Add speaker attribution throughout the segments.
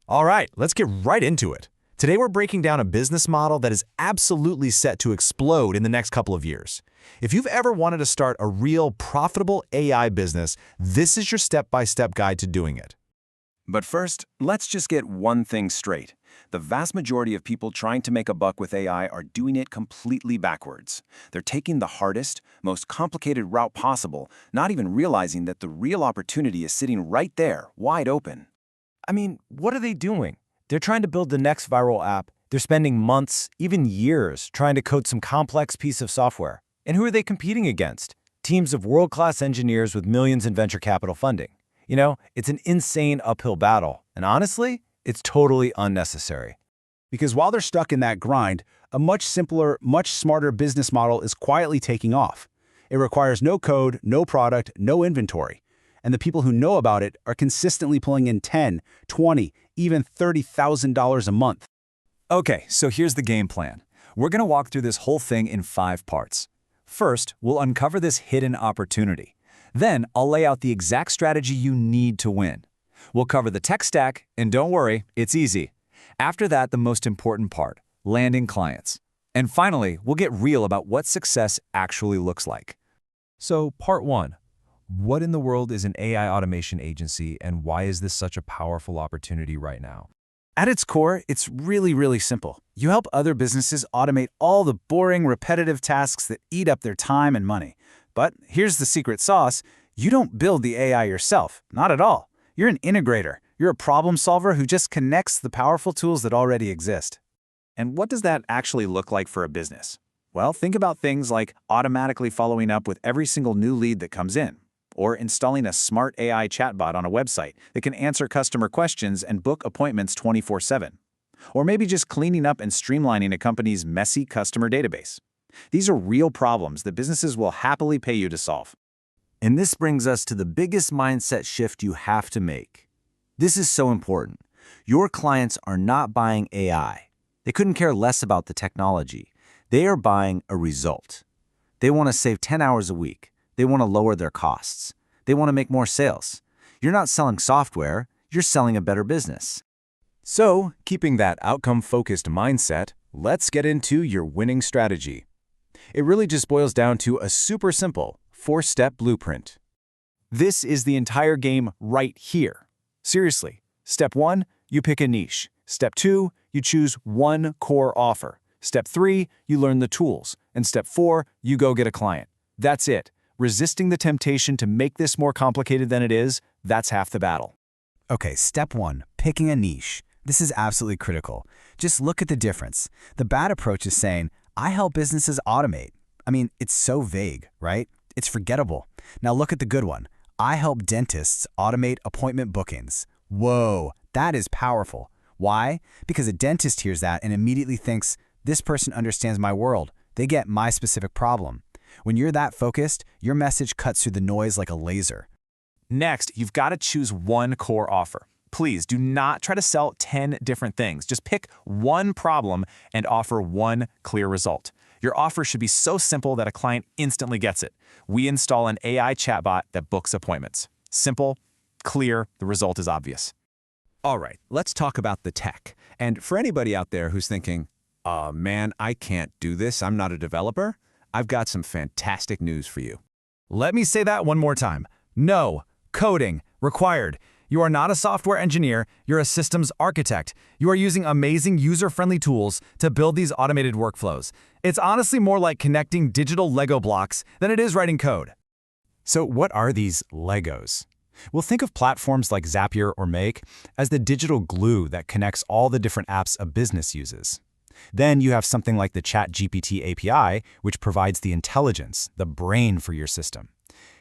Speaker 1: All right, let's get right into it. Today we're breaking down a business model that is absolutely set to explode in the next couple of years. If you've ever wanted to start a real profitable AI business, this is your step-by-step guide to doing it.
Speaker 2: But first, let's just get one thing straight. The vast majority of people trying to make a buck with AI are doing it completely backwards. They're taking the hardest, most complicated route possible, not even realizing that the real opportunity is sitting right there, wide open.
Speaker 3: I mean, what are they doing? They're trying to build the next viral app. They're spending months, even years, trying to code some complex piece of software. And who are they competing against? Teams of world-class engineers with millions in venture capital funding. You know, it's an insane uphill battle. And honestly, it's totally unnecessary.
Speaker 4: Because while they're stuck in that grind, a much simpler, much smarter business model is quietly taking off. It requires no code, no product, no inventory. And the people who know about it are consistently pulling in $10, $20, even $30,000 a month.
Speaker 5: Okay, so here's the game plan. We're going to walk through this whole thing in 5 parts. First, we'll uncover this hidden opportunity. Then, I'll lay out the exact strategy you need to win. We'll cover the tech stack, and don't worry, it's easy. After that, the most important part, landing clients. And finally, we'll get real about what success actually looks like.
Speaker 3: So, part 1. What in the world is an AI automation agency, and why is this such a powerful opportunity right now?
Speaker 4: At its core, it's really simple. You help other businesses automate all the boring, repetitive tasks that eat up their time and money. But here's the secret sauce. You don't build the AI yourself. Not at all. You're an integrator. You're a problem solver who just connects the powerful tools that already exist.
Speaker 2: And what does that actually look like for a business? Well, think about things like automatically following up with every single new lead that comes in, or installing a smart AI chatbot on a website that can answer customer questions and book appointments 24/7. Or maybe just cleaning up and streamlining a company's messy customer database. These are real problems that businesses will happily pay you to solve.
Speaker 3: And this brings us to the biggest mindset shift you have to make. This is so important. Your clients are not buying AI. They couldn't care less about the technology. They are buying a result. They want to save 10 hours a week. They want to lower their costs. They want to make more sales. You're not selling software, you're selling a better business.
Speaker 1: So, keeping that outcome-focused mindset, let's get into your winning strategy. It really just boils down to a super simple 4-step blueprint. This is the entire game right here. Seriously, step 1, you pick a niche. Step 2, you choose one core offer. Step 3, you learn the tools. And step 4, you go get a client. That's it. Resisting the temptation to make this more complicated than it is, that's half the battle.
Speaker 4: Okay, step 1, picking a niche. This is absolutely critical. Just look at the difference. The bad approach is saying, I help businesses automate. I mean, it's so vague, right? It's forgettable. Now look at the good one. I help dentists automate appointment bookings. Whoa, that is powerful. Why? Because a dentist hears that and immediately thinks, this person understands my world. They get my specific problem. When you're that focused, your message cuts through the noise like a laser.
Speaker 1: Next, you've got to choose one core offer. Please do not try to sell 10 different things. Just pick one problem and offer one clear result. Your offer should be so simple that a client instantly gets it. We install an AI chatbot that books appointments. Simple, clear, the result is obvious.
Speaker 6: All right, let's talk about the tech. And for anybody out there who's thinking, man, I can't do this, I'm not a developer, I've got some fantastic news for you.
Speaker 1: Let me say that one more time. No coding required. You are not a software engineer, you're a systems architect. You are using amazing user-friendly tools to build these automated workflows. It's honestly more like connecting digital Lego blocks than it is writing code. So what are these Legos? Well, think of platforms like Zapier or Make as the digital glue that connects all the different apps a business uses. Then you have something like the ChatGPT API, which provides the intelligence, the brain for your system.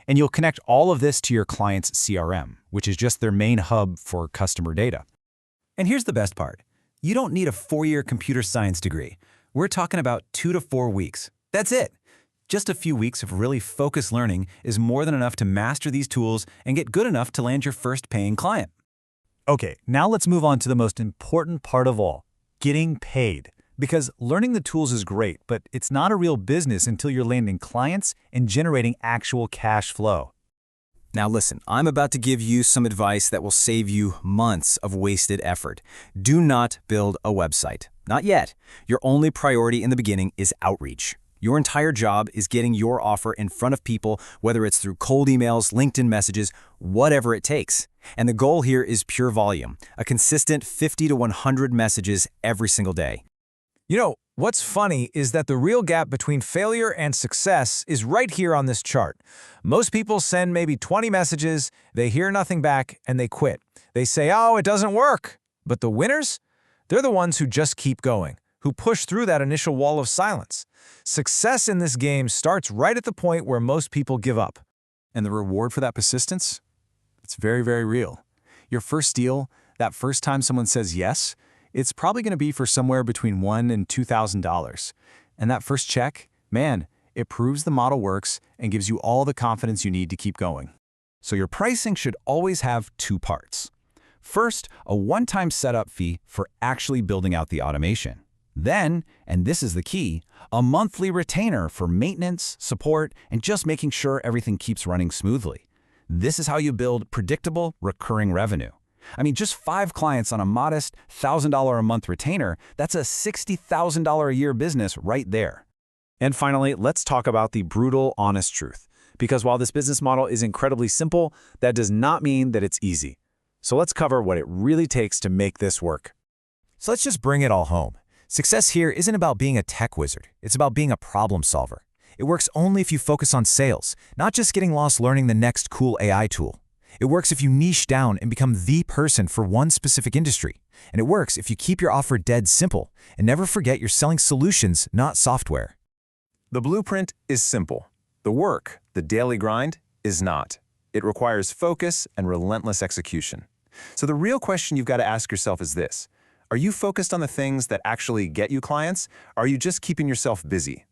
Speaker 1: And you'll connect all of this to your client's CRM, which is just their main hub for customer data.
Speaker 3: And here's the best part. You don't need a 4-year computer science degree. We're talking about 2 to 4 weeks. That's it. Just a few weeks of really focused learning is more than enough to master these tools and get good enough to land your first paying client.
Speaker 1: Okay, now let's move on to the most important part of all, getting paid. Because learning the tools is great, but it's not a real business until you're landing clients and generating actual cash flow.
Speaker 3: Now listen, I'm about to give you some advice that will save you months of wasted effort. Do not build a website. Not yet. Your only priority in the beginning is outreach. Your entire job is getting your offer in front of people, whether it's through cold emails, LinkedIn messages, whatever it takes. And the goal here is pure volume, a consistent 50 to 100 messages every single day.
Speaker 1: You know, what's funny is that the real gap between failure and success is right here on this chart. Most people send maybe 20 messages, they hear nothing back, and they quit. They say, oh, it doesn't work. But the winners? They're the ones who just keep going, who push through that initial wall of silence. Success in this game starts right at the point where most people give up.
Speaker 5: And the reward for that persistence? It's very, very real. Your first deal, that first time someone says yes, it's probably going to be for somewhere between $1,000 and $2,000. And that first check, man, it proves the model works and gives you all the confidence you need to keep going.
Speaker 6: So your pricing should always have two parts. First, a one-time setup fee for actually building out the automation. Then, and this is the key, a monthly retainer for maintenance, support, and just making sure everything keeps running smoothly. This is how you build predictable, recurring revenue. I mean, just 5 clients on a modest $1,000 a month retainer, that's a $60,000 a year business right there.
Speaker 2: And finally, let's talk about the brutal, honest truth. Because while this business model is incredibly simple, that does not mean that it's easy. So let's cover what it really takes to make this work.
Speaker 1: So let's just bring it all home. Success here isn't about being a tech wizard. It's about being a problem solver. It works only if you focus on sales, not just getting lost learning the next cool AI tool. It works if you niche down and become the person for one specific industry. And it works if you keep your offer dead simple and never forget you're selling solutions, not software.
Speaker 5: The blueprint is simple. The work, the daily grind, is not. It requires focus and relentless execution. So the real question you've got to ask yourself is this: are you focused on the things that actually get you clients? Or are you just keeping yourself busy?